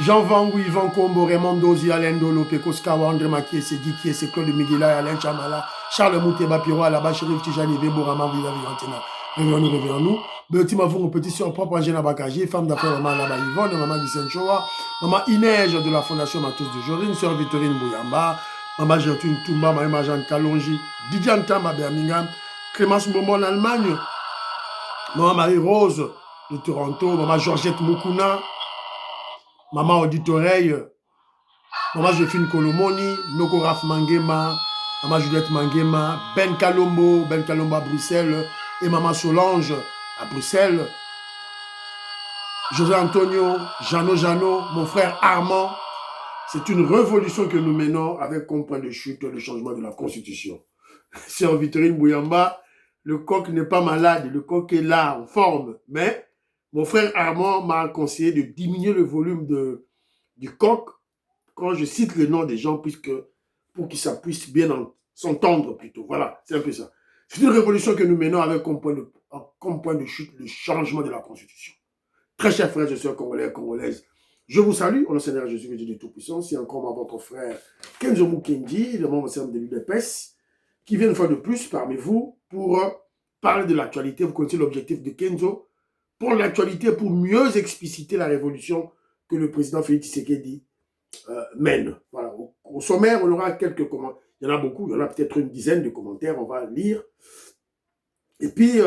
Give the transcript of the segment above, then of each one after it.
Jean Vangou, Yvan Combo, Raymond Dozi, Alain Dolo, Pekos Kawa, André Makiese, Guy Kiese, Claude Miguela, Alain Chamala, Charles Mouteba, Piro, Alaba, Chérif Tijani, Vebourama, Vida Vivantina. Réveillons-nous. Petit Mavou, petit sur propre Angèle Abakaji, femme d'affaires, maman Laba Yvonne, maman Guissène Choa, maman Inège de la Fondation Matos de Jorine, sœur Victorine Bouyamba, maman Gertrude Toumba, maman Jeanne Kalonji, Didier Ntamba Birmingham, Clémence Momo en Allemagne, maman Marie-Rose de Toronto, maman Georgette Moukouna, maman Auditoreille, maman Josephine Kolomoni, Noko Raf Mangema, maman Juliette Mangema, Ben Kalombo à Bruxelles, et maman Solange à Bruxelles, José Antonio, Jeannot, mon frère Armand. C'est une révolution que nous menons avec comme point de chute le changement de la Constitution. Sœur Victorine Bouyamba, le coq n'est pas malade, le coq est là, en forme, mais mon frère Armand m'a conseillé de diminuer le volume du coq quand je cite le nom des gens, pour que ça puisse bien s'entendre plutôt. Voilà, c'est un peu ça. C'est une révolution que nous menons avec comme point de chute le changement de la Constitution. Très chers frères et sœurs congolais et congolaises, je vous salue, au nom Seigneur Jésus, Dieu de Tout-Puissant. C'est encore votre frère Kenzo Mukendi, le membre de l'UDPS, qui vient une fois de plus parmi vous pour parler de l'actualité. Vous connaissez l'objectif de Kenzo, pour l'actualité, pour mieux expliciter la révolution que le président Félix Tshisekedi mène. Voilà. Au sommaire, on aura quelques commentaires. Il y en a beaucoup, il y en a peut-être une dizaine de commentaires, on va lire. Et puis,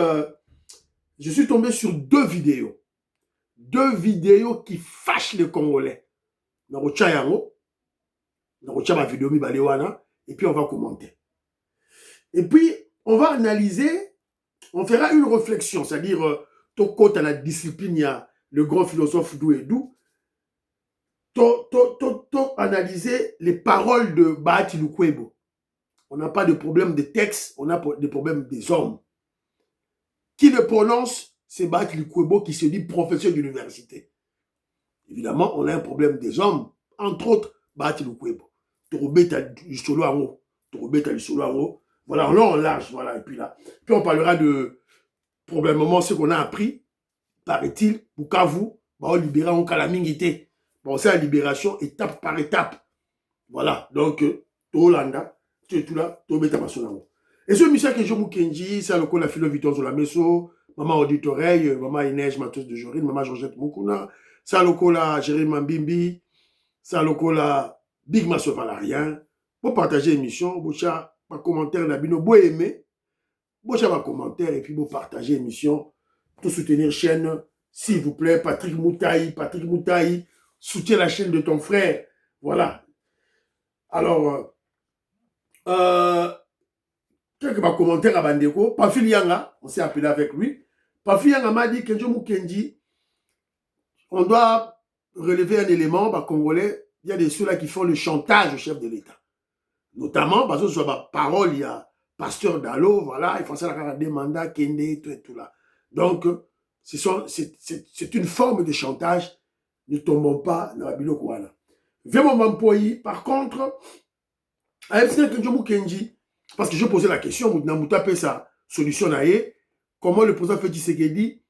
je suis tombé sur deux vidéos qui fâchent les Congolais. Et puis, on va commenter. Et puis, on va analyser, on fera une réflexion, c'est-à-dire, tout côté à la discipline, il y a le grand philosophe Douedou, analyser les paroles de Bahati Lukwebo. On n'a pas de problème de texte, on a des problèmes des hommes. Qui le prononce, c'est Bahati Lukwebo qui se dit professeur d'université. Évidemment, on a un problème des hommes, entre autres Bahati Lukwebo. Voilà, on large, voilà, et puis là. Puis on parlera de, probablement, ce qu'on a appris, paraît-il, Bukavu, on libéra en Kalamingité. Bon, c'est la libération étape par étape. Voilà, donc, Tolanda, tu es tout là, Tobeta Masonamo. Et ce monsieur que je Mukenji, c'est le la philo Vitor Zolameso, maman Auditoreille, maman Inège Matos de Jorine, maman Georgette Moukouna, c'est le la Jérémy Mambimbi, c'est le la Big Masso Valarien. Pour partager l'émission, vous avez un commentaire, vous aimez, vous avez un commentaire et puis vous partagez l'émission, pour soutenir la chaîne, s'il vous plaît, Patrick Moutaï, soutiens la chaîne de ton frère. Voilà. Alors, quelques commentaires à Bandeko. Pafil Yanga, on s'est appelé avec lui. Pafil Yanga m'a dit que Mukendi, on doit relever un élément, congolais. Il y a des ceux-là qui font le chantage au chef de l'État. Notamment, parce que sur ma parole, il y a Pasteur Dalo, voilà, il faut ça des mandats, Kende, tout et tout là. Donc, c'est une forme de chantage. Ne tombons pas dans la bilokouana. Par contre, avec Mukendi, parce que je posais la question, sa solution comment le président Félix Tshisekedi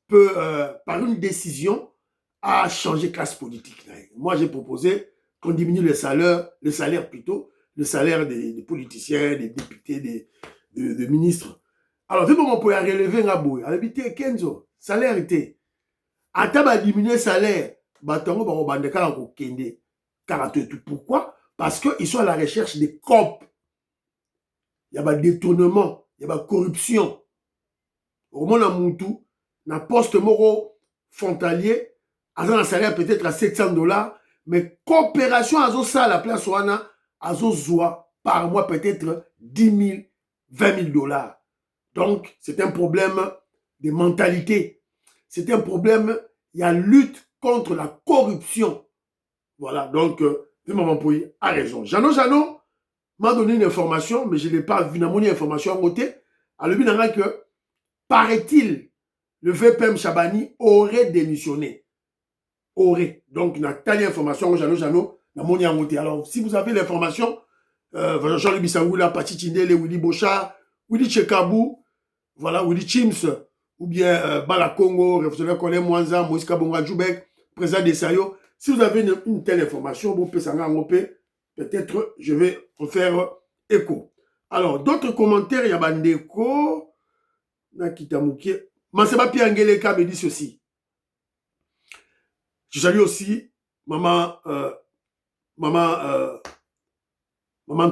peut, par une décision, à changer classe politique. Moi, j'ai proposé qu'on diminue le salaire plutôt, le salaire des politiciens, des députés, des ministres. Alors, on peut relever un bout. Habiter Kenzo, salaire était. À table diminuer le salaire, pourquoi? Parce qu'ils sont à la recherche des COP. Il y a des détournements, il y a des corruption. Au moins, Moutou, na poste moro frontalier, à un salaire peut-être à $700, mais coopération à ça, la place ouana, à zoa par mois peut-être 10 000, 20 000 $. Donc, c'est un problème de mentalité. C'est un problème, il y a lutte contre la corruption. Voilà, donc, Vimamampoui a raison. Jeannot m'a donné une information, mais je ne l'ai pas vu dans mon information à côté. Alors, il y que, paraît-il, le VPM Chabani aurait démissionné. Aurait. Donc, il y a telle information, Jeannot, dans mon côté. Alors, si vous avez l'information, Jean-Louis Bissangoula, Pati Tindele, Willy Bocha, Willy Chekabou, voilà, Willy Chims, ou bien Bala Congo, révolutionnaire Colin Mwanza, Moïse Kabonga Djoubek, président des Sayo, Si vous avez une telle information, vous pouvez peut-être je vais en faire écho. Alors, d'autres commentaires, il y a Bandeko, Nakitamuke, Maseba Piangeleka me dit ceci. Je salue aussi maman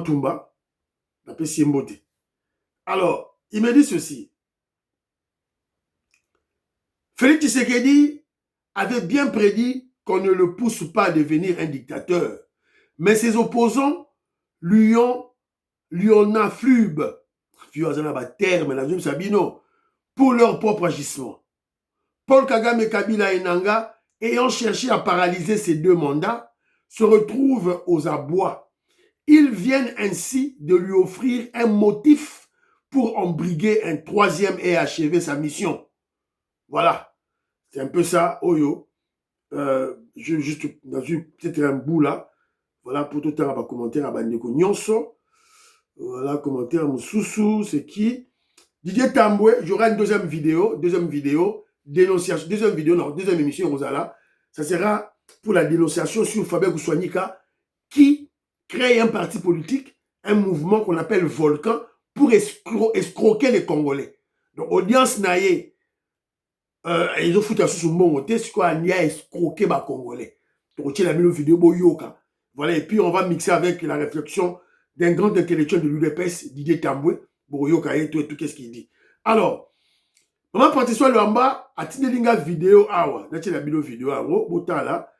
Toumba, d'après Siembote. Alors, il me dit ceci. Félix Tshisekedi avait bien prédit qu'on ne le pousse pas à devenir un dictateur, mais ses opposants lui en affluent, pour leur propre agissement. Paul Kagame et Kabila Enanga, ayant cherché à paralyser ces deux mandats, se retrouvent aux abois. Ils viennent ainsi de lui offrir un motif pour embriguer un troisième et achever sa mission. Voilà. C'est un peu ça, Oyo. Juste dans peut-être un bout là. Voilà, pour tout le temps, commentaire à Bandeko Nyonso. Voilà, commentaire Moussoussou, c'est qui? Didier Tamboué, j'aurai une deuxième vidéo, dénonciation, deuxième émission, Rosala. Ça sera pour la dénonciation sur Fabien Goussouanika, qui crée un parti politique, un mouvement qu'on appelle Volcan, pour escroquer les Congolais. Donc, audience naïe, ils ont foutu à sous mon côté, c'est quoi, il y a escroqué les Congolais. Donc, il a mis une vidéo, boyoka. Voilà, et puis on va mixer avec la réflexion d'un grand intellectuel de l'UDPS, Didier Tamboué, boyoka et tout, qu'est-ce qu'il dit. Alors, maman Patricia Luamba a tenu une vidéo, awa, n'a-t-il la vidéo, awa, botan là,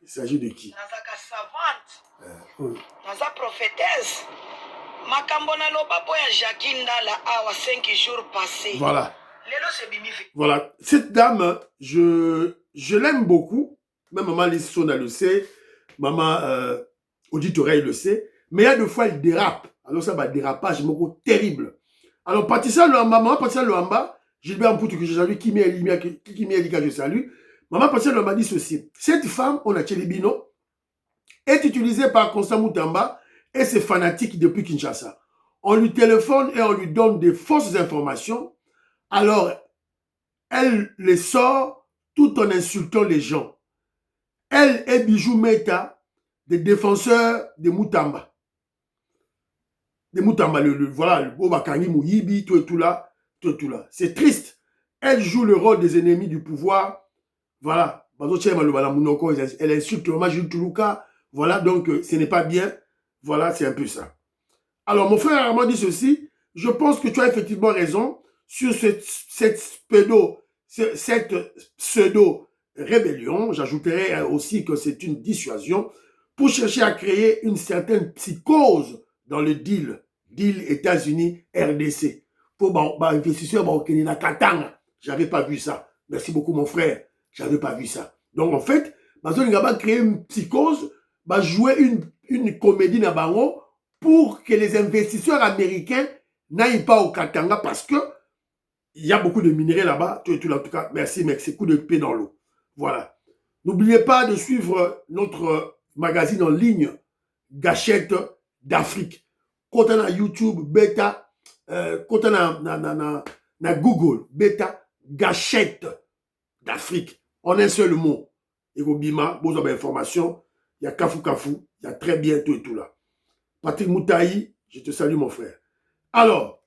il s'agit de qui? Nazaka savante, naza prophétesse, makambona lobabo ya Jakinda la awa 5 jours passés. Voilà. Voilà. Cette dame, je l'aime beaucoup. Même maman Lissona le sait. Maman Auditoreille le sait. Mais il y a deux fois, elle dérape. Alors ça va dérapage terrible. Alors, Patricia Luamba, maman Patricia Luamba, Gilbert Mpoutou que je salue, Kimi Elika que je salue. Maman Patricia Luamba dit ceci. Cette femme, on a Tchelibino, est utilisée par Constant Moutamba et ses fanatiques depuis Kinshasa. On lui téléphone et on lui donne des fausses informations. Alors, elle les sort tout en insultant les gens. Elle est Bijou Meta, des défenseurs de Moutamba. De Moutamba, voilà, le Bobakangi Mouyibi, tout et tout là. C'est triste. Elle joue le rôle des ennemis du pouvoir. Voilà. Elle insulte vraiment Jules Toulouka. Voilà, donc ce n'est pas bien. Voilà, c'est un peu ça. Alors, mon frère Armand dit ceci. Je pense que tu as effectivement raison sur cette pseudo-rébellion. J'ajouterai aussi que c'est une dissuasion pour chercher à créer une certaine psychose dans le deal États-Unis, RDC. Pour investisseurs, j'avais pas vu ça. Merci beaucoup, mon frère. J'avais pas vu ça. Donc, en fait, on va créer une psychose, jouer une comédie na bango pour que les investisseurs américains n'aillent pas au Katanga parce que il y a beaucoup de minerais là-bas. En tout cas, merci, mec. C'est coup de paix dans l'eau. Voilà. N'oubliez pas de suivre notre magazine en ligne, Gâchette d'Afrique. Quand on a YouTube, bêta, quand on a Google, bêta, Gâchette d'Afrique. En un seul mot. Et au Bima, vous avez information. Il y a Kafou Kafou. Il y a très bientôt et tout là. Patrick Moutaï, je te salue, mon frère. Alors,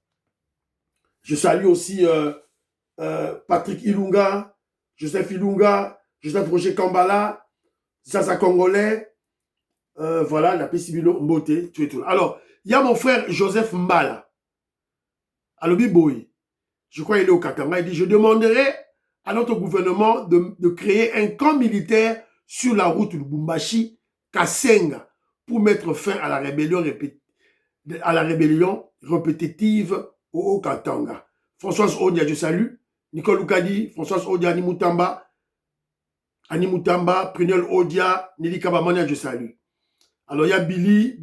je salue aussi Patrick Ilunga, Joseph Ilunga, Joseph Roger Kambala, Zaza Congolais, voilà, la Pessibilo Mbote, tout et tout. Alors, il y a mon frère Joseph Mbala, à Lobiboy. Je crois qu'il est au Katanga. Il dit, je demanderai à notre gouvernement de créer un camp militaire sur la route Lubumbashi-Kasenga pour mettre fin à la rébellion répétitive au Katanga. Françoise Odia, je salue. Nicole Oukadi, Françoise Odia, Annie Moutamba, Prunel Odia, Nelly Kabamania, je salue. Alors, il y a Billy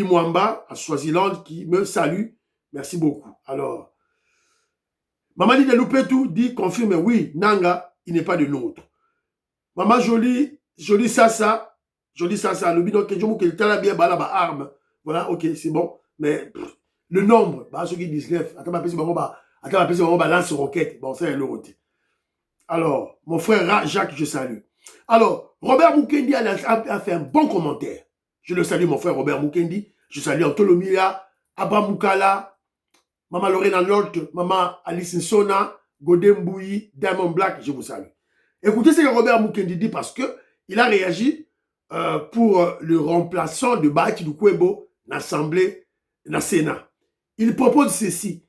Mwamba, à Swaziland, qui me salue. Merci beaucoup. Alors, Mamadi de Loupetou dit, confirme, oui, Nanga, il n'est pas de nôtre. Maman Jolie Sassa, le bidon que je me dis, bien, arme. Voilà, ok, c'est bon. Mais le nombre, ceux qui disent 19, lance roquette. Bon, ça est le roté. Alors, mon frère Jacques, je salue. Alors, Robert Mukendi a fait un bon commentaire. Je le salue, mon frère Robert Mukendi. Je salue Antolomia, Abraham Mukala, Maman Lorena Lolt, Maman Alice Nsona, Godem Bouyi, Diamond Black, je vous salue. Écoutez ce que Robert Mukendi dit parce qu'il a réagi pour le remplaçant de Bahati Lukwebo dans l'Assemblée, dans le Sénat. Il propose ceci,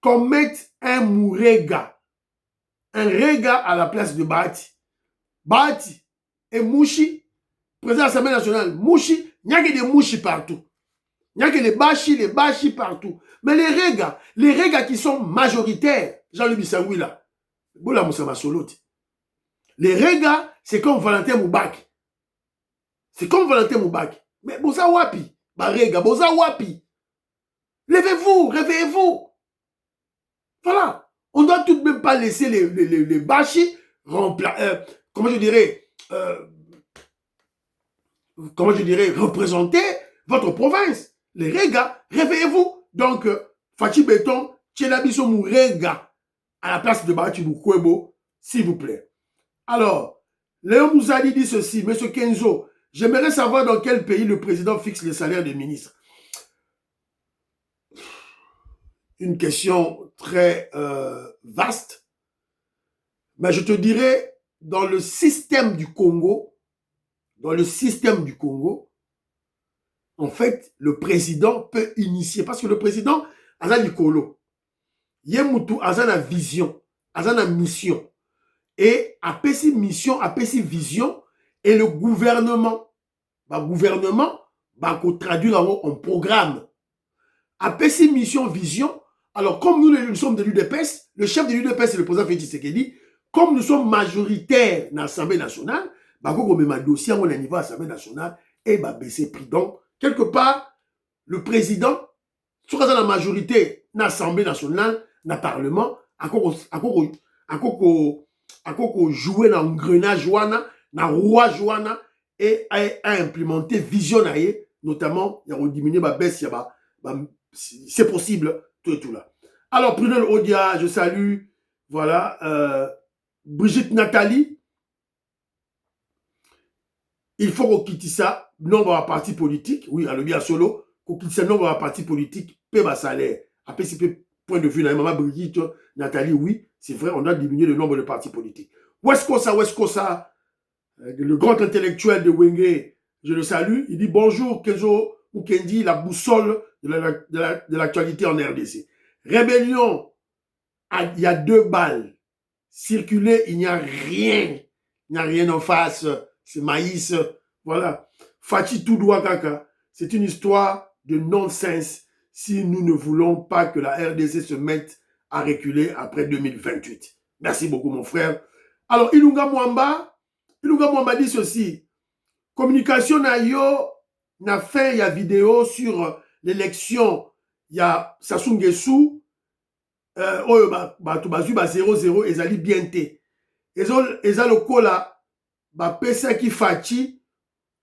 qu'on mette un Mourega à la place de Bahati. Bahati et Mouchi, président de l'Assemblée nationale, Mouchi, il n'y a que des Mouchi partout. Il n'y a que les Bachi partout. Mais les Rega qui sont majoritaires, Jean-Louis Bissaoui là, Boula Moussama Soloti. Les Rega, c'est comme Valentin Moubak. C'est comme Valentin Moubak. Mais Bosa Wapi, Rega, Bosa Wapi. Levez-vous, réveillez-vous. Voilà. On ne doit tout de même pas laisser les Bachi comment je dirais, représenter votre province. Les Rega, réveillez-vous. Donc, Fachi Béton, Tchelabiso Mourega à la place de Bahati Lukwebo, s'il vous plaît. Alors, Léon Mouzadi dit ceci, Monsieur Kenzo, j'aimerais savoir dans quel pays le président fixe les salaires des ministres. Une question très vaste. Mais je te dirais, dans le système du Congo, en fait, le président peut initier, parce que le président, Azan Nikolo, Yemutu, Azan a vision, Azan a mission. Et après ces missions, après ces visions, et le gouvernement, va traduire en programme. Après ces missions, visions, alors comme nous sommes de l'UDPS, le chef de l'UDPS, c'est le président Félix Tshisekedi, comme nous sommes majoritaires dans l'Assemblée nationale, on met un dossier au niveau de l'Assemblée nationale et baisser prix. Donc, quelque part, le président, sur la majorité dans l'Assemblée nationale, dans le Parlement, à jouer dans l'engrenage, dans le roi Joana, et à implémenter vision, notamment, il y a diminué la baisse, c'est possible, tout là. Alors, Prunel Odia, je salue, voilà, Brigitte Nathalie, il faut qu'on quitte ça, nombre de partis politiques, oui, à le bien solo, qu'on quitte ça, nombre de partis politiques, paie ma salaire. Après, c'est point de vue, maman Brigitte Nathalie, oui, c'est vrai, on doit diminuer le nombre de partis politiques. Où est-ce que ça, le grand intellectuel de Wenge, je le salue, il dit bonjour, Kenzo Mukendi, la boussole de l'actualité en RDC. Rébellion, il y a 2 balles. Circuler, il n'y a rien. Il n'y a rien en face. C'est maïs. Voilà. Fachi Toudoua Kaka. C'est une histoire de non-sens si nous ne voulons pas que la RDC se mette à reculer après 2028. Merci beaucoup, mon frère. Alors, Ilunga Mwamba dit ceci. Communication na yo na fait ya vidéo sur l'élection ya Sassou Nguesso oyo bato bazwi ba 0-0 ezali bien te. Eza lokola bapesaki Fachi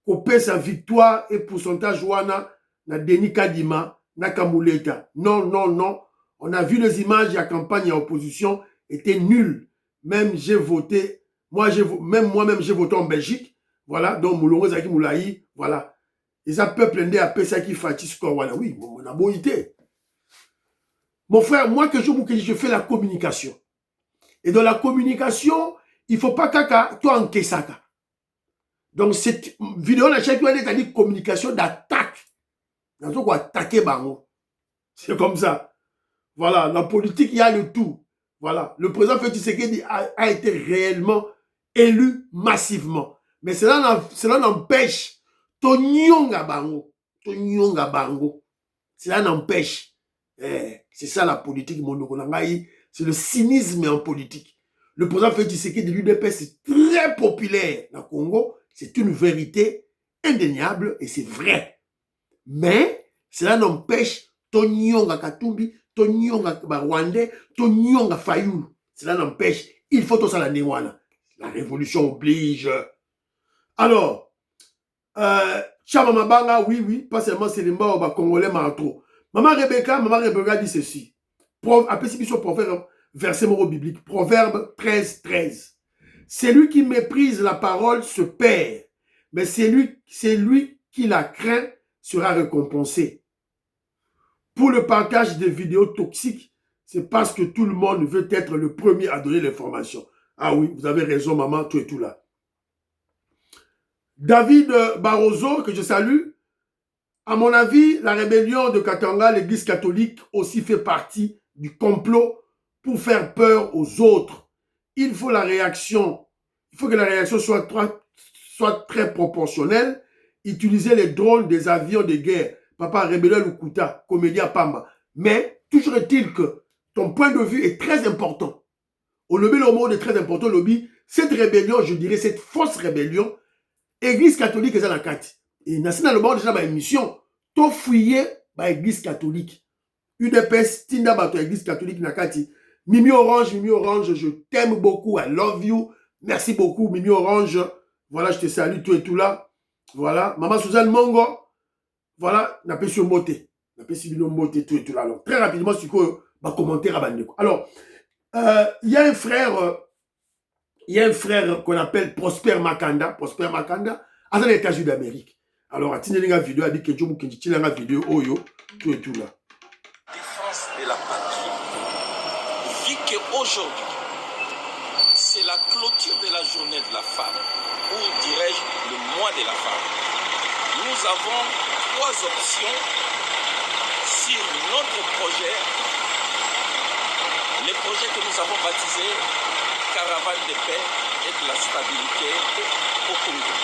kopesa victoire et pourcentage wana na Denis Kadima na Kamuleta. Non, non, non. On a vu les images, la campagne à opposition était nulle. Même j'ai voté, moi-même j'ai voté en Belgique. Voilà, donc Moulongo Zaki Moulaï, voilà. Ils ont peuple ndé à Pesaki Fachi score, voilà. Oui, on a beau été. Mon frère, moi que je fais la communication. Et dans la communication, il ne faut pas que toi en Kesaka. Donc cette vidéo, la chaque fois, elle dit communication d'attaque. Dans ce qu'on attaquer Bango. C'est comme ça. Voilà, la politique, il y a le tout. Voilà, le président Félix Tshisekedi a été réellement élu massivement. Mais cela n'empêche Tonyonga Bango. Cela n'empêche. C'est ça la politique, c'est le cynisme en politique. Le président Félix Tshisekedi de l'UDPS est très populaire dans le Congo. C'est une vérité indéniable et c'est vrai. Mais cela n'empêche Tonyonga Katumbi, Tonyonga Rwandais, Tonyonga Fayoulou. Cela n'empêche. Il faut tout ça la néwana. La révolution oblige. Alors, Chama Mabanga, oui, pas seulement c'est les morts congolais marteau. Maman Rebecca dit ceci. Après, c'est sur proverbe, verset moro biblique. Proverbe 13. Celui qui méprise la parole se perd, mais c'est lui qui la craint sera récompensé. Pour le partage des vidéos toxiques, c'est parce que tout le monde veut être le premier à donner l'information. Ah oui, vous avez raison, maman, tout et tout là. David Barroso, que je salue, à mon avis, la rébellion de Katanga, l'église catholique, aussi fait partie du complot pour faire peur aux autres. Il faut que la réaction soit très proportionnelle. Utiliser les drones des avions de guerre. Papa Rébellion Lukuta, Comédia Pamba. Mais toujours est-il que ton point de vue est très important. Au lobby, le mot est très important. Lobby, cette rébellion, je dirais, cette fausse rébellion, église catholique est dans la carte. Et dans le monde, déjà, ma émission, to fouiller l'église catholique. UDPS, Tinda Bato, église catholique, Nakati. Mimi Orange, je t'aime beaucoup, I love you. Merci beaucoup, Mimi Orange. Voilà, je te salue, tout et tout là. Voilà, Maman Suzanne Mongo. Voilà, n'a pas su mbote. N'a pas su mbote, tout et tout là. Alors, très rapidement, c'est quoi, ma commentaire à Bandeko. Alors, il y a un frère qu'on appelle Prosper Makanda. Prosper Makanda, à les États-Unis d'Amérique. Alors, à Tinelanga vidéo, a dit que Djoumou Kenji Tinelanga vidéo, Oyo, tout et tout là. Défense de la patrie. Vu qu'aujourd'hui, c'est la clôture de la journée de la femme, ou dirais-je le mois de la femme, nous avons 3 options sur notre projet, le projet que nous avons baptisé Caravane de paix et de la stabilité au Congo.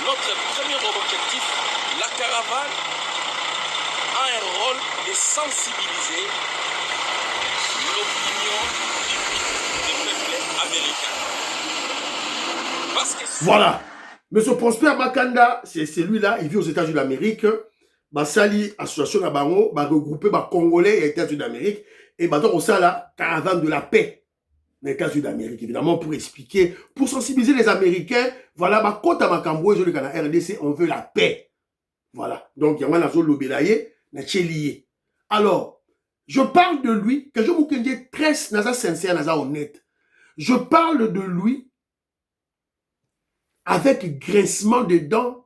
Notre premier objectif, la caravane a un rôle de sensibiliser l'opinion du peuple américain. Parce que... Voilà. Monsieur Prosper Makanda, c'est celui-là, il vit aux États-Unis d'Amérique. Basali, association à Bango, va regrouper les Congolais et les États-Unis d'Amérique. Et donc, on a la caravane de la paix les États-Unis d'Amérique, évidemment, pour expliquer, pour sensibiliser les Américains. Voilà, bah, quand à Makambo, je le Ghana RDC, on veut la paix. Voilà. Donc, il y a un zone lobelaye, na lié. Alors, je parle de lui, que je vous dis très sincère, naza honnête. Je parle de lui avec grincement de dents,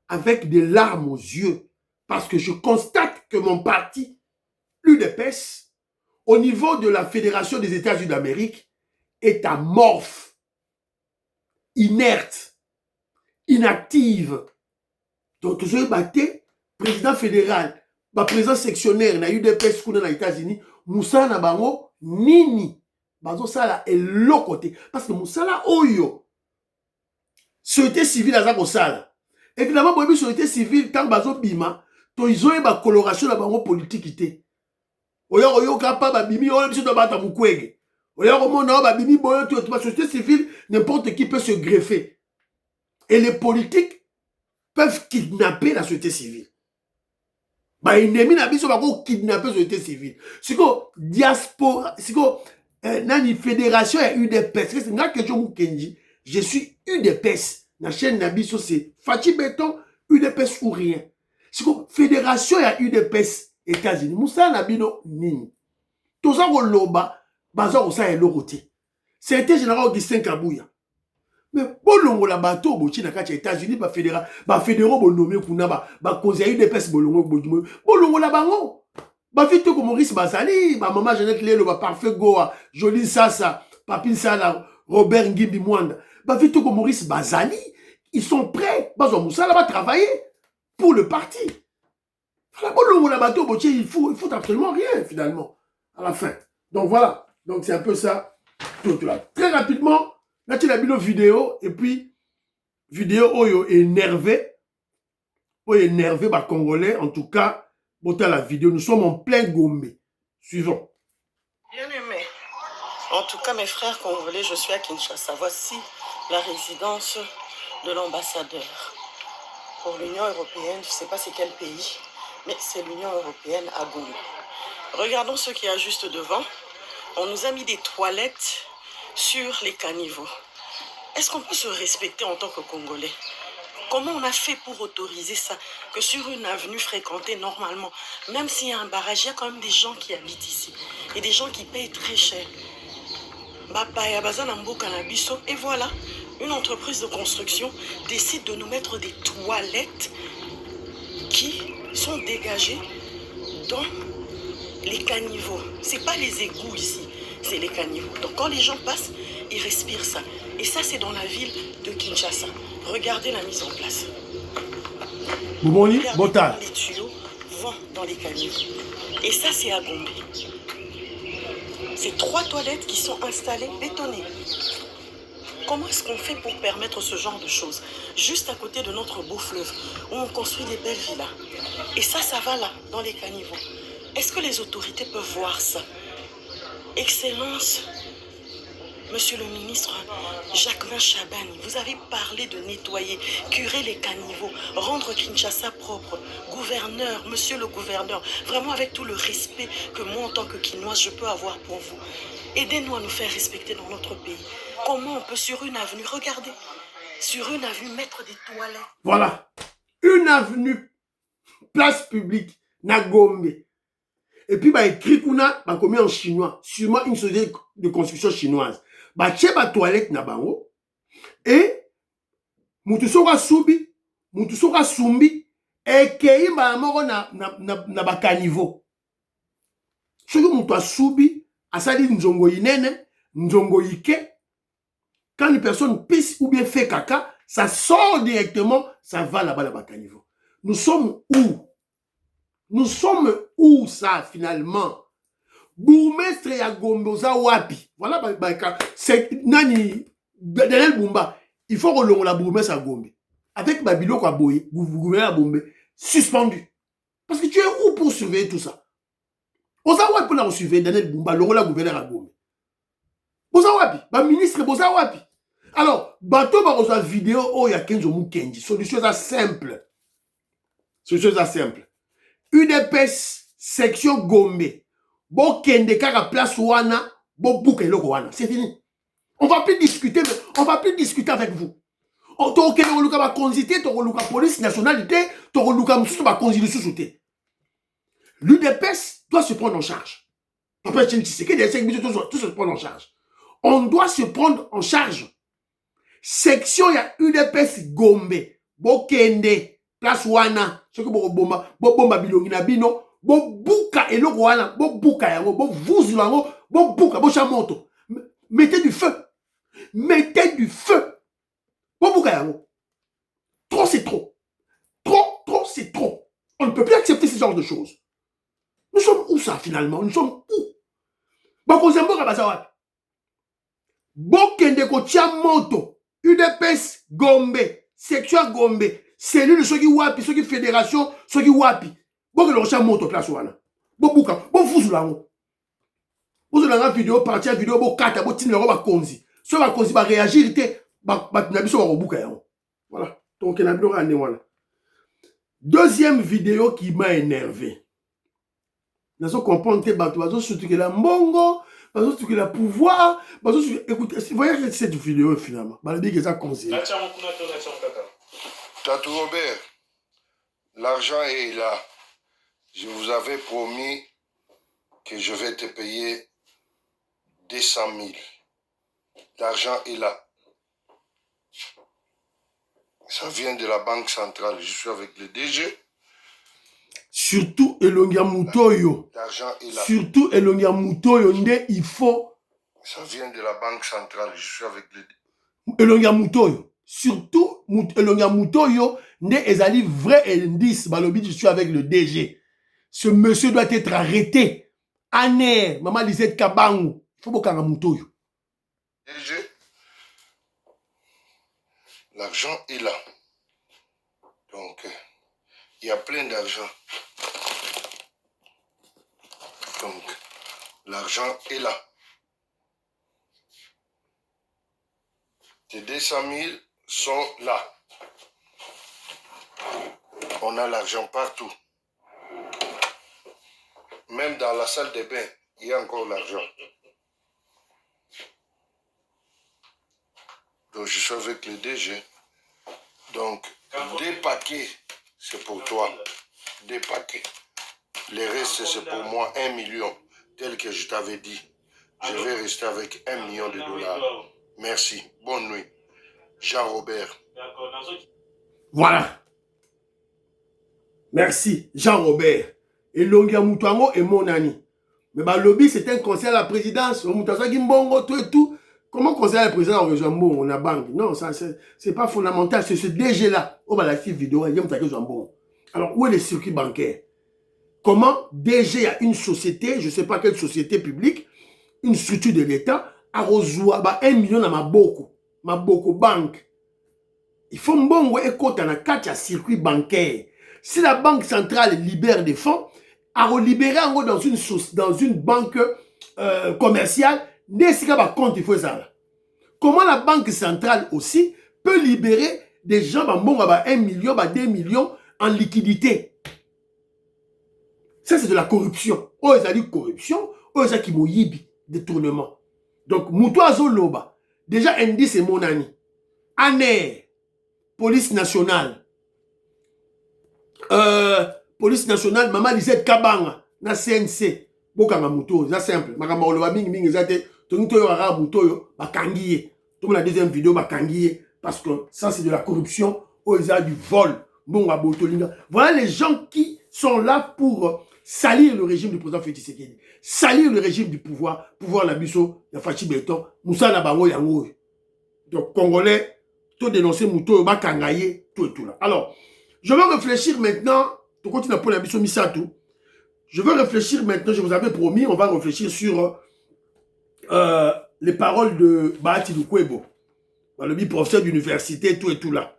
avec des larmes aux yeux, parce que je constate que mon parti, l'UDPS, au niveau de la Fédération des États-Unis d'Amérique, est amorphe, inerte, inactive. Donc, je vais battre président fédéral, président sectionnaire, na UDPS kuna na États-Unis, Moussa na bango, nini, bazo sala et l'autre côté. Parce que Moussa oyo, société civile à Zakosala. Évidemment, pour la société civile, tant bazo bima, to ils ont une coloration na bango politique. Oyo kapa babimi, oyo biso to bata mukwege. Oyo komona babimi boyo tout la société civile, n'importe qui peut se greffer. Et les politiques peuvent kidnapper la société civile. Bah ennemi na biso bako kidnapper la société civile. Siko diaspora, siko nani fédération et UDPS. C'est nga question Kenji. Je suis UDPS. La chaîne Nabiso, c'est Fachi Béton, UDPS ou rien. C'est comme fédération et UDPS États-Unis. Moussa Nabino Nini. Tout ça, on loba, bazar, ça est l'oroté. C'était général Augustin Kabouya. Mais bon, l'on la bateau, bon, China, quand États-Unis, bah, fédéraux, bon, nommé, bah, cause UDPS, bon, l'on la bango. Bah, vite, comme Maurice Bazali, bah, maman Jeannette Lelo, bah, parfait Goa, Jolie Sassa, Papine Sala, Robert Ngimbi Mwanda. Bah, vite comme Maurice Bazali, ils sont prêts. Bazo Moussa va travailler pour le parti. Il faut absolument rien, finalement, à la fin. Donc voilà. Donc c'est un peu ça. Tout là. Très rapidement, là tu as mis une vidéo, et puis, vidéo oyo énervé. Oyo énervé, bah, Congolais. En tout cas, botta la vidéo. Nous sommes en plein Gombe. Suivons. Bien aimé. En tout cas, mes frères congolais, je suis à Kinshasa. Voici la résidence de l'ambassadeur. Pour l'Union européenne, je ne sais pas c'est quel pays, mais c'est l'Union européenne à Gombe. Regardons ce qu'il y a juste devant. On nous a mis des toilettes sur les caniveaux. Est-ce qu'on peut se respecter en tant que Congolais? Comment on a fait pour autoriser ça? Que sur une avenue fréquentée normalement, même s'il y a un barrage, il y a quand même des gens qui habitent ici. Et des gens qui payent très cher. Bapaya Bazana Mboka na biso. Et voilà, une entreprise de construction décide de nous mettre des toilettes qui sont dégagées dans les caniveaux. C'est pas les égouts ici, c'est les caniveaux. Donc quand les gens passent, ils respirent ça. Et ça, c'est dans la ville de Kinshasa. Regardez la mise en place. Boumoni, Regardez Botal. comment les tuyaux vont dans les caniveaux. Et ça, c'est à Gombe. C'est 3 toilettes qui sont installées, bétonnées. Comment est-ce qu'on fait pour permettre ce genre de choses? Juste à côté de notre beau fleuve, où on construit des belles villas. Et ça va là, dans les caniveaux. Est-ce que les autorités peuvent voir ça? Excellence, Monsieur le ministre Jacquemin Chabani, vous avez parlé de nettoyer, curer les caniveaux, rendre Kinshasa propre. Gouverneur, monsieur le gouverneur, vraiment avec tout le respect que moi en tant que Kinoise je peux avoir pour vous. Aidez-nous à nous faire respecter dans notre pays. Comment on peut sur une avenue, regardez, sur une avenue mettre des toilettes? Voilà. Une avenue, place publique, na Gombe. Et puis, bah, écrit qu'on a, bah, commis en chinois, sûrement une société de construction chinoise. Bah, tché, bah, toilette, na bango. Et, mutusoka subi, mutusoka sumbi, et kei, bah, moro na ba caniveau. Ce que mutu a subi, a sali nzongo inene, nzongo ike, quand une personne pisse ou bien fait caca, ça sort directement, ça va là-bas, là-bas, caniveau. Nous sommes où? Nous sommes où ça finalement? Bourgmestre ya Gombe oza wapi? Voilà, c'est Nani Daniel Bumba. Il faut que la bourgmestre à Gombe. Avec Babilo Kwaboye, gouverneur à Gombe, suspendu. Parce que tu es où pour surveiller tout ça? Oza wapi pour la surveiller Daniel Bumba, la gouverneur à Gombe. Oza wapi? Ministre Boza wapi? Alors, bateau ba vidéo, oh, il y a 15 jours, Kenji. Solution simple. Solution simple. UDPS section Gombe. Bon kende kaka place wana, bon bouke loko wana. C'est fini. On va plus discuter, mais on va plus discuter avec vous. On t'en kende oluka ba konzité, t'en oluka police nationalité, t'en oluka moussou ba konzité sous-souté. L'UDPS doit se prendre en charge. On peut tout se prendre en charge. On doit se prendre en charge. Section ya UDPS Gombe. Bon kende place wana. Ce que bon bomba bilongi na bino. Bon bouka et le roi bon bouka yango, bon vous yango, bon bouka, bon chamoto. Mettez du feu. Mettez du feu. Bon bouka yango. Trop c'est trop. Trop c'est trop. On ne peut plus accepter ce genre de choses. Nous sommes où ça finalement? Nous sommes où? Bon kozembo kabazawa. Bon kende ko chamoto. UDPS Gombe, section Gombe, cellule ceux qui wapi, ceux qui fédération, ceux qui wapi. Bon que le recherche monte place wana. Bon bouka, bon fou lango. Vous avez une vidéo partie vidéo bon kata bon tin le ba konzi. So ba konzi ba réagir té ba na biso ba bouka yango. Voilà. Donc na bino ande wana. Deuxième vidéo qui m'a énervé. Nous avons compris que bazo surtout que la mbongo, bazo surtout que la pouvoir, bazo écoutez, voyez cette vidéo finalement. Ba dit que ça conseille. Tatou Robert, l'argent est là. Je vous avais promis que je vais te payer 200 000. L'argent est là. Ça vient de la Banque centrale. Je suis avec le DG. Surtout Elongia Mutoyo. L'argent est là. Surtout Elongia Mutoyo, il faut. Ça vient de la Banque centrale. Je suis avec le DG. Elongia Mutoyo. Surtout Elongia Mutoyo, ezali vrai indice. Balobi, je suis avec le DG. Ce monsieur doit être arrêté. Aner, maman Lisette Kabangu. Il faut beaucoup Mutoyo. DG, l'argent est là. Donc, il y a plein d'argent. Donc, l'argent est là. Tes 200 000 sont là. On a l'argent partout. Même dans la salle de bain, il y a encore l'argent. Donc, je suis avec le DG. Donc, 2 paquets, c'est pour toi. 2 paquets. Le reste, c'est pour moi, 1 million, tel que je t'avais dit. je vais rester avec 1 million de dollars. Merci. Bonne nuit. Jean-Robert. Voilà. Merci, Jean-Robert. Et Longia Moutouango et mon ami. Mais bah, lobby, c'est un conseil à la présidence. Tout et tout. Comment conseiller à la présidence on rejoint bon, on a banque? Non, ça, c'est pas fondamental. C'est ce DG-là. Oh, bah, la vidéo, il y a un bon. Alors, où est le circuit bancaire? Comment DG a une société, je ne sais pas quelle société publique, une structure de l'État, a reçu 1 million dans ma boko banque. Il faut mbongo écoute dans un circuit bancaire. Si la banque centrale libère des fonds, à relibérer en dans une banque commerciale, n'est-ce pas compte il faut ça. Comment la banque centrale aussi peut libérer des gens 1 million, 2 millions en liquidité? Ça, c'est de la corruption. Oh, ça dit corruption. Oh, ça qui mouyibi, détournement. Donc, Moutoua Zoloba, déjà, indice c'est mon ami. ANER, police nationale. Police nationale, Maman Lisette Kabanga, na CNC. Bokanga Mouto, c'est simple. Makamba Oloba Ming, zate, Tonito Yara Mouto, Bakangiye. Tout la deuxième vidéo, Bakangiye. Parce que ça, c'est de la corruption. Oh, ça du vol. Bonga Botolinga. Voilà les gens qui sont là pour salir le régime du président Félix Tshisekedi, salir le régime du pouvoir la biso, la Fachi Béton, Moussa Nabango Yango. Donc, Congolais, tout dénoncer Mouto, Bakangaye, tout et tout là. Alors, je vais réfléchir maintenant, tout continue pour la biso Misatou. Je vais réfléchir maintenant, je vous avais promis, on va réfléchir sur les paroles de Bahati Lukwebo, le professeur d'université, tout et tout là.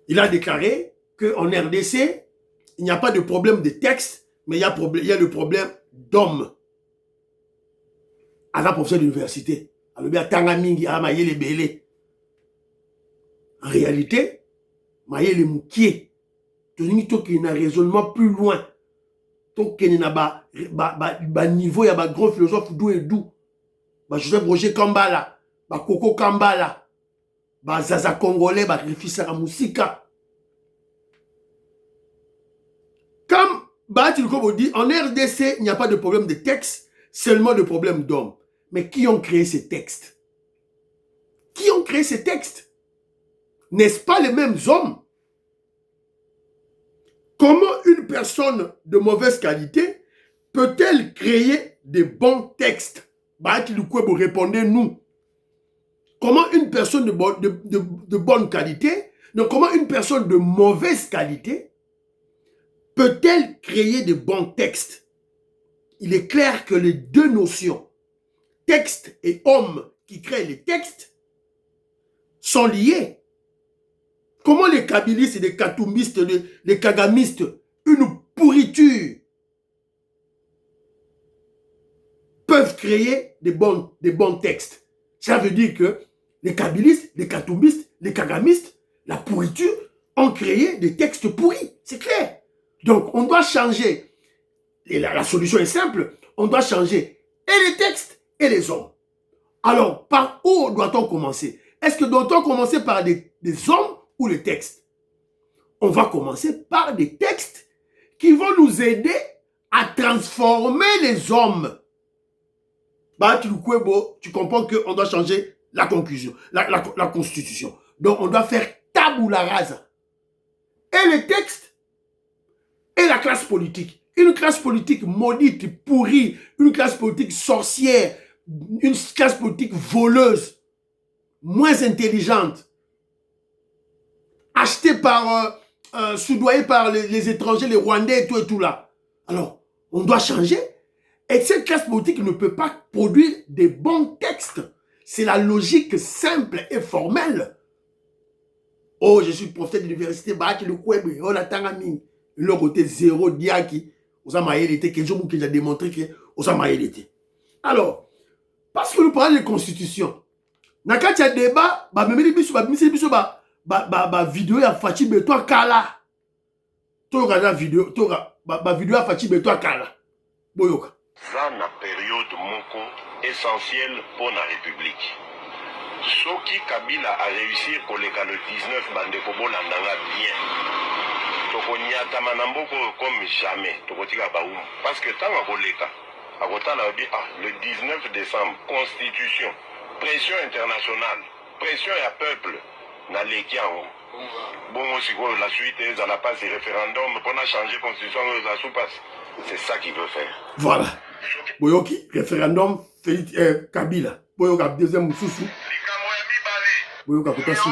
Il a déclaré qu'en RDC, il n'y a pas de problème de texte, mais il y a le problème d'homme. À la professeur d'université. En réalité, Maïele Moukié, il y a un raisonnement plus loin. Il y a un niveau, il y a un grand philosophe d'où et d'où. Joseph Roger Kambala, Coco Kambala, Zaza Congolais, Rifisa Moussika. Comme Bahati Lukwebo dit, en RDC, il n'y a pas de problème de texte, seulement de problème d'hommes. Mais qui ont créé ces textes? Qui ont créé ces textes? N'est-ce pas les mêmes hommes? Comment une personne de mauvaise qualité peut-elle créer de bons textes? Bahati Lukwebo, répondez-nous. Comment une personne de bonne qualité, donc comment une personne de mauvaise qualité peut-elle créer de bons textes? Il est clair que les deux notions, texte et homme qui créent les textes, sont liés. Comment les kabylistes et les katumbistes, les kagamistes, une pourriture, peuvent créer des bons textes? Ça veut dire que les kabylistes, les katumbistes, les kagamistes, la pourriture, ont créé des textes pourris. C'est clair. Donc, on doit changer. Et la solution est simple. On doit changer et les textes et les hommes. Alors, par où doit-on commencer? Est-ce que doit-on commencer par des hommes ou les textes? On va commencer par des textes qui vont nous aider à transformer les hommes. Bahati Lukwebo, tu comprends qu'on doit changer la conclusion, la constitution. Donc, on doit faire tabula rasa. Et les textes et la classe politique. Une classe politique maudite, pourrie, une classe politique sorcière, une classe politique voleuse, moins intelligente, achetée par, soudoyée par les étrangers, les Rwandais et tout là. Alors, on doit changer. Et cette classe politique ne peut pas produire des bons textes. C'est la logique simple et formelle. Oh, je suis prophète d'université, Bahati Lukwebo, oh la Tangami. Le côté zéro diaki, vous avez été, que j'ai démontré que vous avez été. Alors, parce que nous parlons de constitution, dans le cas débat, vidéo ya Fachi Beto Kala. Tu regardes vidéo, vidéo ya Fachi Beto Kala. Boyoka. Ça na période moko essentielle pour la République. Soki Kabila a réussi koleka le 19 bandeko bolandanga bien. Tokonyata manamboko comme jamais. Tokotika baum. Parce que tant koleka, Le 19 décembre, Constitution, pression internationale, pression à peuple, bon, la suite est dans la passe du référendum, pour changer la Constitution, c'est ça qu'il veut faire. Voilà. Boyoki, référendum, Kabila. Boyoka, deuxième Moussoussou. Boyoka, Kotassi.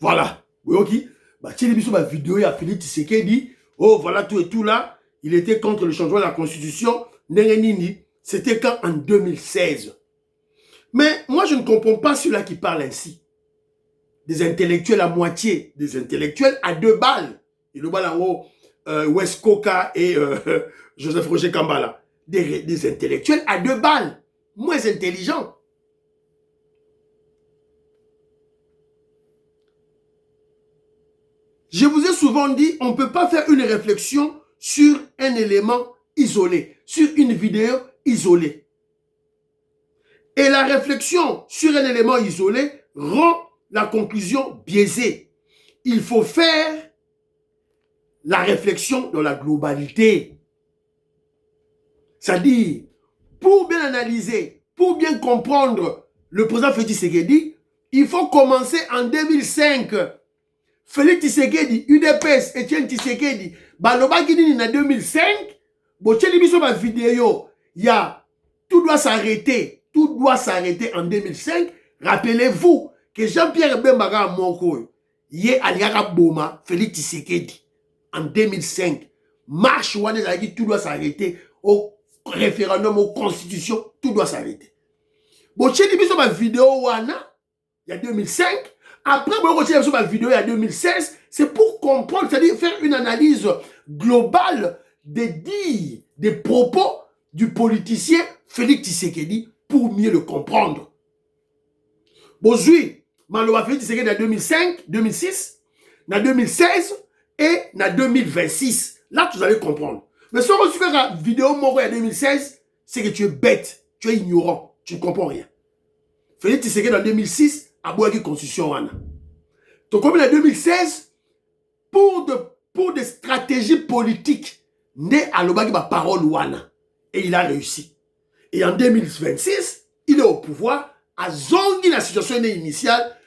Voilà. Boyoki, bah, tu as vu sur ma vidéo, il y a Félix Tshisekedi. Oh, voilà tout et tout là. Il était contre le changement de la Constitution. C'était quand en 2016. Mais moi, je ne comprends pas celui-là qui parle ainsi. Des intellectuels à moitié, des intellectuels à 2 balles. Et le bal en haut, West Coca et Joseph Roger Kambala. Des intellectuels à 2 balles. Moins intelligents. Je vous ai souvent dit, on ne peut pas faire une réflexion sur un élément isolé, sur une vidéo isolée. Et la réflexion sur un élément isolé rend la conclusion biaisée. Il faut faire la réflexion dans la globalité. C'est-à-dire, pour bien analyser, pour bien comprendre le président Félix Tshisekedi, il faut commencer en 2005. Félix Tshisekedi, UDPS, Etienne Tshisekedi, balobaki nini en 2005, bocheli biso ba vidéo, il y a tout doit s'arrêter en 2005. Rappelez-vous que Jean-Pierre Bemba Moko, yé aliaka boma Félix Tshisekedi en 2005. Marche wane a dit tout doit s'arrêter au référendum, aux constitutions, tout doit s'arrêter. Bocheli biso ba vidéo wana, il y a 2005. Après, on sur ma vidéo il y a 2016, c'est pour comprendre, c'est-à-dire faire une analyse globale des dires, des propos du politicien Félix Tshisekedi pour mieux le comprendre. Aujourd'hui, Maloba Félix Tshisekedi en 2005, 2006, en 2016 et en 2026. Là, vous allez comprendre. Mais si on fait la vidéo Moro en 2016, c'est que tu es bête, tu es ignorant, tu ne comprends rien. Félix Tshisekedi en 2006, à Boaki Constitution. Donc, comme en 2016, pour des stratégies politiques, né à l'Obaki ma parole Wana. Et il a réussi. Et en 2026, il est au pouvoir, à zongi la situation initiale,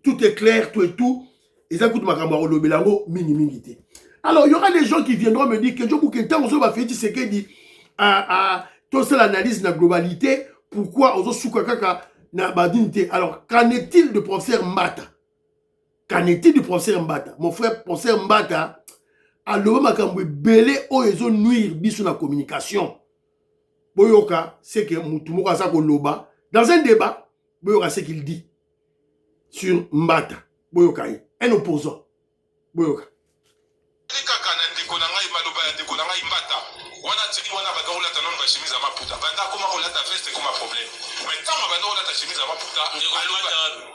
tout est clair, tout et tout. Ils écoutent ma camarade Lobelango, mini-minité. Alors, il y aura des gens qui viendront me dire que je vous temps, on va faire ce qu'il dit à toute l'analyse de la globalité, pourquoi on se kaka na badinité. Alors, qu'en est-il de professeur Mbata? Qu'en est-il du professeur Mbata? Mon frère, professeur Mbata, alors, makambo belé o ezo nuire biso na communication. Boyoka, c'est que Moutoumou Kasa Koloba, dans un débat, Boyoka, c'est qu'il dit sur Mbata. Boyoka, un opposant. Boyoka.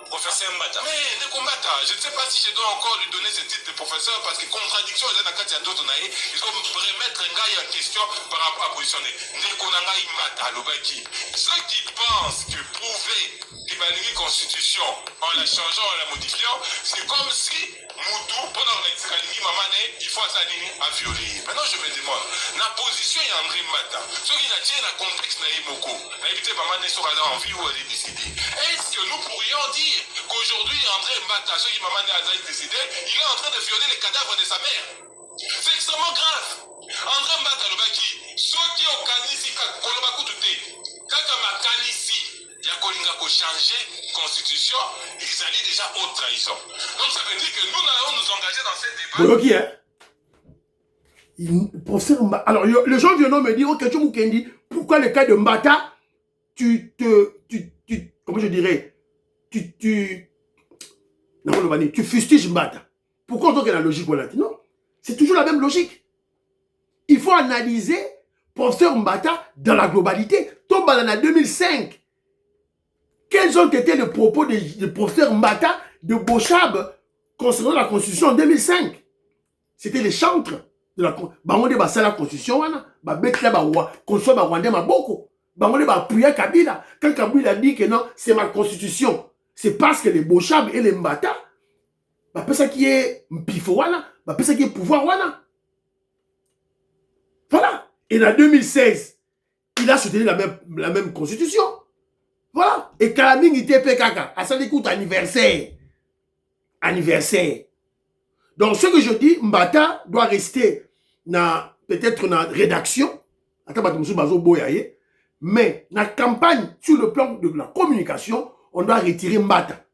Professeur Mbata. Mais ne combatta, je ne sais pas si je dois encore lui donner ce titre de professeur parce que contradiction est dans la carte d'autres naïs. Il faut remettre un gars en question par rapport à positionner. Nekonanga Mbata, Lobaki. Ceux qui pensent que prouver qu'il va une constitution en la changeant, en la modifiant, c'est comme si Moutou, pendant l'extralimie, Mamane, il faut ça à violer. Maintenant, je me demande, la position est André Mbata. Ceux qui n'attirent le contexte naïs Moko, éviter Mamane sera en vie ou elle est décidée. Est-ce que nous pourrions dire qu'aujourd'hui, André Mbata, ceux qui Mamane a décidé, il est en train de violer les cadavres de sa mère? C'est extrêmement grave. André Mbata, le baki, ceux qui ont canisi, Kolobaku Touté, quand on a canisi, il y a Kolinga pour changer constitution, ils allaient déjà haute trahison. Donc ça veut dire que nous allons nous engager dans cette débat. Oui, ok, hein. Professeur Mbata. Alors, les gens viennent me dire, ok, Mukendi, pourquoi le cas de Mbata, comment je dirais, tu fustiges Mbata. Pourquoi on dit que la logique, voilà? Non, c'est toujours la même logique. Il faut analyser professeur Mbata dans la globalité. Tomba en 2005. Quels ont été les propos de professeur Mbata de Bochab concernant la Constitution en 2005? C'était les chantres de la Constitution. Quand Kabila dit que non, c'est ma Constitution. C'est parce que les Bochab et les Mbata, ça qui est mpifo wana, ça qui est pouvoir wana. Voilà. Et en 2016, il a soutenu la même constitution. Voilà. Et Kalaming était PKK. À ça écoute anniversaire. Anniversaire. Donc ce que je dis, Mbata doit rester peut-être dans la rédaction. Mais dans la campagne, sur le plan de la communication, on doit retirer Mbata.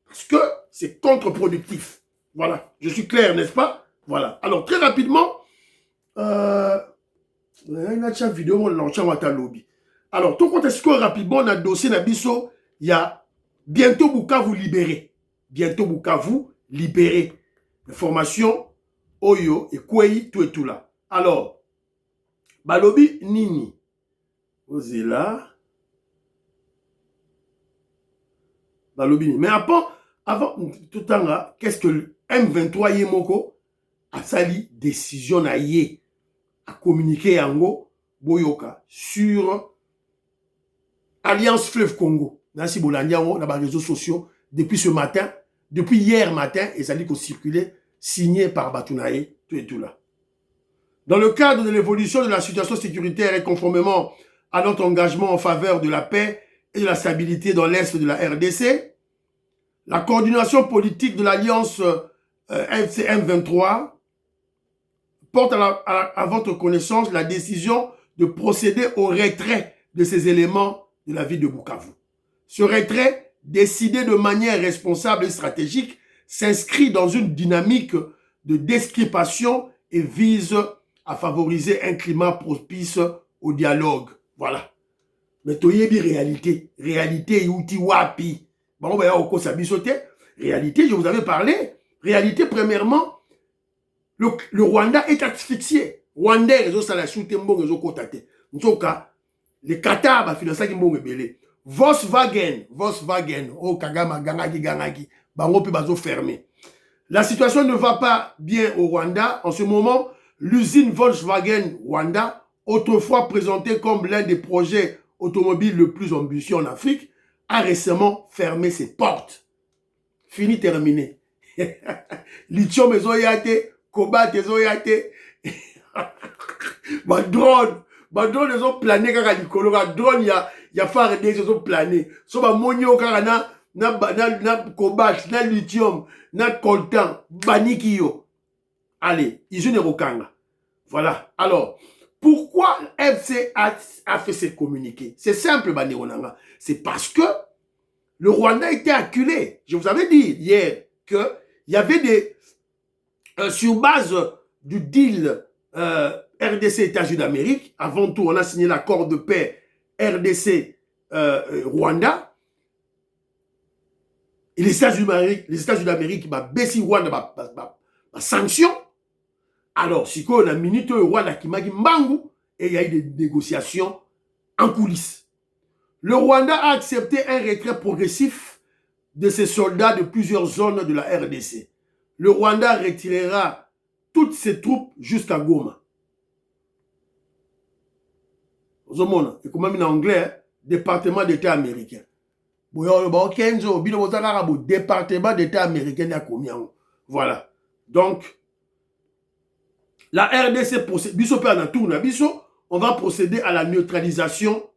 Parce que c'est contre-productif. Voilà. Je suis clair, n'est-ce pas? Voilà. Alors, très rapidement, vidéo, alors, tout compte est-ce que rapidement, on a dossier Nabiso, il y a bientôt Bukavu libéré. Bientôt Bukavu libéré. Formation, Oyo, et Kwei, tout et tout là. Alors, Balobi Nini. Vous êtes là. Balobi Nini. Mais avant tout le temps là, qu'est-ce que le M23 Yemoko a sali décision à yé à communiquer Yango Boyoka sur Alliance Fleuve Congo. Nancy Bolandiango dans les réseaux sociaux depuis ce matin, depuis hier matin, et ça dit qu'on circulait signé par Batounaye, tout et tout là. Dans le cadre de l'évolution de la situation sécuritaire et conformément à notre engagement en faveur de la paix et de la stabilité dans l'Est de la RDC, la coordination politique de l'Alliance FCM23 porte à votre connaissance la décision de procéder au retrait de ces éléments de la ville de Bukavu. Ce retrait, décidé de manière responsable et stratégique, s'inscrit dans une dynamique de description et vise à favoriser un climat propice au dialogue. Voilà. Mais toyebi réalité. Réalité, outi wapi. Bon, ben, au réalité, je vous avais parlé. Réalité, premièrement, le Rwanda est asphyxié. Rwanda, les autres, ça l'a shooté, les autres, côté. En tout cas, les Qatar, bah, finalement, qui m'ont rebellé. Volkswagen, oh, Kagama, Gangaki, bango, puis bazo fermé. La situation ne va pas bien au Rwanda. En ce moment, l'usine Volkswagen Rwanda, autrefois présentée comme l'un des projets automobiles le plus ambitieux en Afrique, a récemment fermé ses portes. Fini, terminé. Lithium ezoyate, cobalt ezoyate. Ma drone ils ont plané kaka likolo, ma drone ya phare des ils ont plané. So ba monyo kaka na cobalt, na lithium, na coltan, banikio. Allez, ils ont rokanga. Voilà. Alors, pourquoi FC a fait ce communiqué? C'est simple, Banéronanga. C'est parce que le Rwanda était acculé. Je vous avais dit hier qu'il y avait des... sur base du deal RDC États-Unis d'Amérique, avant tout, on a signé l'accord de paix RDC-Rwanda. Et les États-Unis d'Amérique, baissi Rwanda, sanction. Alors, si on a minute Rwanda qui m'a dit Mbangu, et il y a eu des négociations en coulisses. Le Rwanda a accepté un retrait progressif de ses soldats de plusieurs zones de la RDC. Le Rwanda retirera toutes ses troupes jusqu'à Goma. Vous avez et comme en anglais, département d'État américain. Département d'État américain. Voilà. Donc, la RDC procède, on va procéder à la neutralisation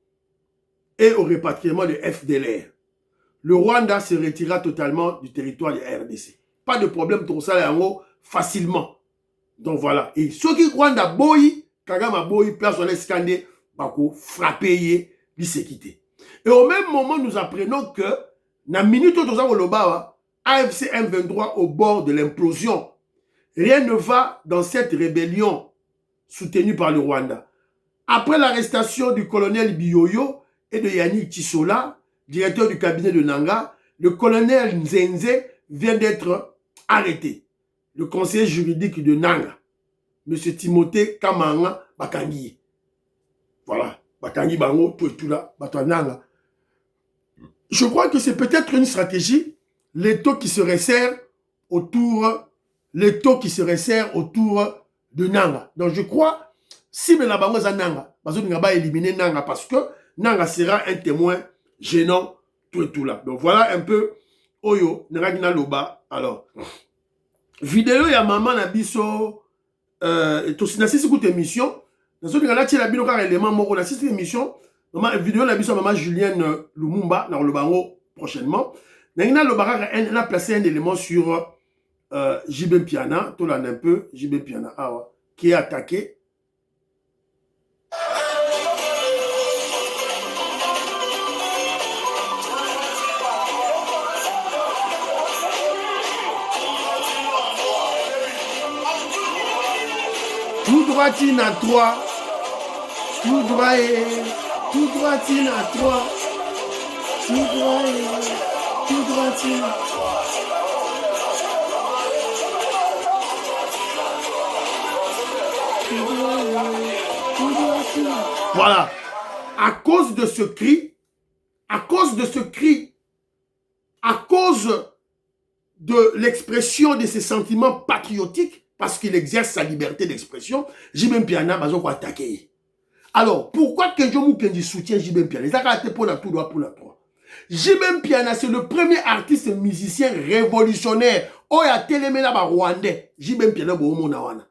et au répatriement de FDLR. Le Rwanda se retirera totalement du territoire de la RDC. Pas de problème, tout ça facilement. Donc voilà. Et ceux qui Rwanda boy, Kagama boy, place on est scandé, bako frappé, il s'est quitté. Et au même moment, nous apprenons que, na minute où nous avons le bas, AFC M23 au bord de l'implosion. Rien ne va dans cette rébellion soutenue par le Rwanda. Après l'arrestation du colonel Biyoyo et de Yannick Tissola, directeur du cabinet de Nanga, le colonel Nzenze vient d'être arrêté. Le conseiller juridique de Nanga, M. Timothée Kamanga Bakangi. Voilà, Bakangi Bango, tout et tout là, Nanga. Je crois que c'est peut-être une stratégie, les taux qui se resserrent autour de Nanga. Donc je crois, si mais la bango za Nanga, parce que Nanga va éliminer Nanga parce que Nanga sera un témoin gênant tout et tout là. Donc voilà un peu Oyo, Neragina Loba. Alors, vidéo ya maman na biso, na sisi koute émission, na so ngala tia la bino ka élément moko na sisi émission, maman vidéo na biso maman Julienne Lumumba na le bango prochainement. Na Loba elle a placé un élément sur JB Piana, tout là un peu JB Piana qui est attaqué. Tout droitine à 3. Tout droit et tout droitine à 3. Tout droit et tout droitine. Voilà. À cause de ce cri, à cause de l'expression de ses sentiments patriotiques, parce qu'il exerce sa liberté d'expression, JB Piana va attaquer. Alors, pourquoi Kenjo Mukendi soutient JB Piana? Il a été pour la tout droit pour la trois. JB Piana, c'est le premier artiste musicien révolutionnaire. Oya Telemena ba Rwandais. JB Piana bo Monawana.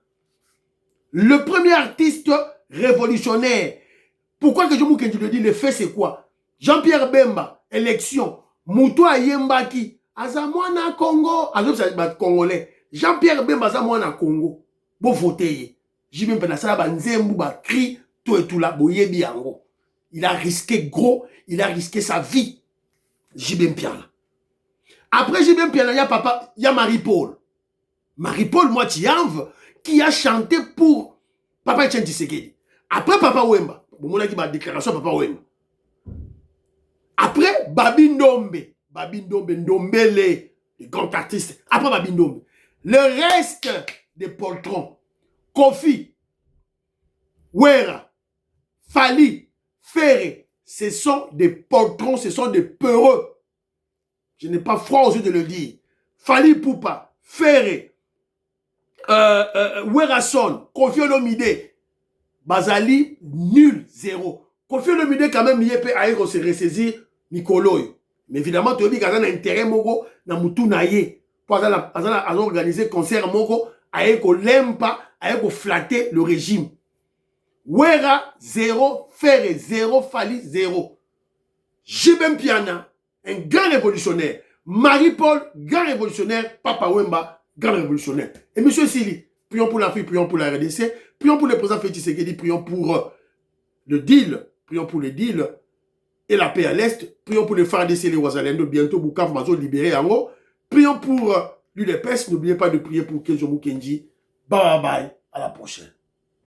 Le premier artiste révolutionnaire. Pourquoi Kenjo Mukendi le dit? Le fait c'est quoi? Jean-Pierre Bemba, élection. Moutoua Yembaki. Azamwana Congo. Azamwana Congolais. Jean-Pierre Bemba Zamwana Congo. Bo voter. JB Piana ça ba nzembu ba cri tout et tout là boyebi yango. Il a risqué gros, il a risqué sa vie. JB Piana. Après JB Piana, il y a papa, il y a Marie-Paul. Marie-Paul Moitianve qui a chanté pour Papa Etienne Tshisekedi. Après Papa Wemba, bon on a dit ma déclaration Papa Wemba. Après Babi Ndombe, Ndombele, les grands artistes. Après Babi Ndombe. Le reste des poltrons, Kofi, Wera, Fali, Ferré, ce sont des poltrons, ce sont des peureux. Je n'ai pas froid aux yeux de le dire. Fali Poupa, Ferré, Werason, Kofi Olomide, Bazali, nul, zéro. Kofi Olomide, quand même, il peut aller se ressaisir Mikoloy. Mais évidemment, tu as dit qu'il y a un intérêt mogo dans Moutou-Naye. Pour organiser concert mogo, avec l'empa, avec flatter le régime. Wera, 0, Ferré, 0, Fali, 0. JB Piana, un grand révolutionnaire. Marie-Paul, grand révolutionnaire. Papa Wemba, grand révolutionnaire. Et monsieur Sili, prions pour l'Afrique, prions pour la RDC, prions pour le président Félix Tshisekedi, prions pour le deal, prions pour le deal et la paix à l'Est, prions pour les FARDC et les Ouazalendo, bientôt Bukavu, Mazo libéré en haut, prions pour l'UDPS, n'oubliez pas de prier pour Kenjo Mukendi. Bye bye, à la prochaine.